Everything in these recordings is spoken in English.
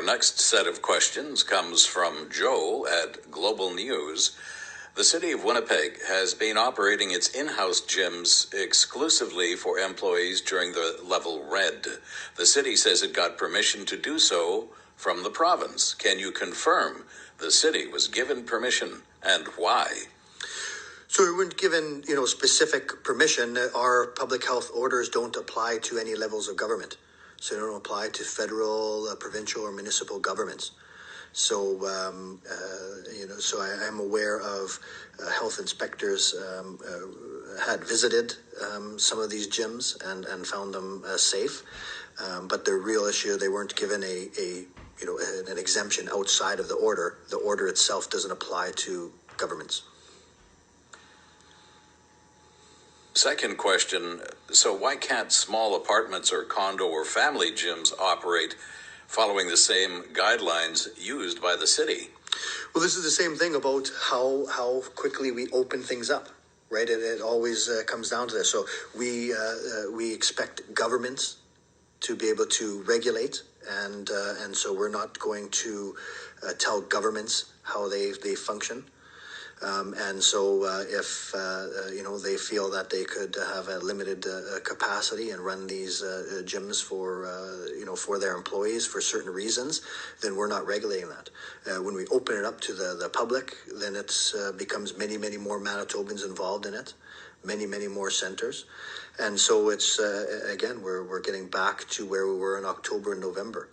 next set of questions comes from Joe at Global News. The City of Winnipeg has been operating its in-house gyms exclusively for employees during the level red. The city says it got permission to do so from the province. Can you confirm the city was given permission and why? So we weren't given, specific permission. Our public health orders don't apply to any levels of government. So they don't apply to federal, provincial, or municipal governments. So, so I am aware of health inspectors had visited some of these gyms and found them safe. But the real issue, they weren't given an exemption outside of the order. The order itself doesn't apply to governments. Second question, so why can't small apartments or condo or family gyms operate following the same guidelines used by the city? Well, this is the same thing about how quickly we open things up, right? It always comes down to this. So we expect governments to be able to regulate, and so we're not going to tell governments how they function. And so if, they feel that they could have a limited capacity and run these gyms for their employees for certain reasons, then we're not regulating that. When we open it up to the public, then it becomes many, many more Manitobans involved in it, many, many more centers. And so it's, again, we're getting back to where we were in October and November.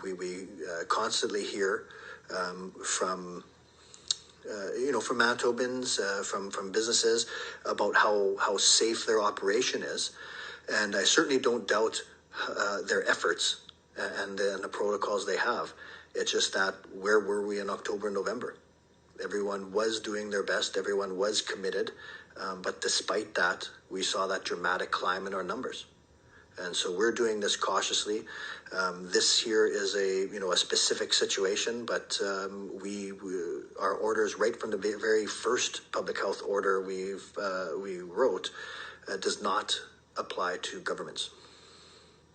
We constantly hear from Manitobans, from businesses about how safe their operation is. And I certainly don't doubt their efforts and the protocols they have. It's just that where were we in October and November? Everyone was doing their best. Everyone was committed. But despite that, we saw that dramatic climb in our numbers. And so we're doing this cautiously. This here is a specific situation, but our orders right from the very first public health order we wrote does not apply to governments.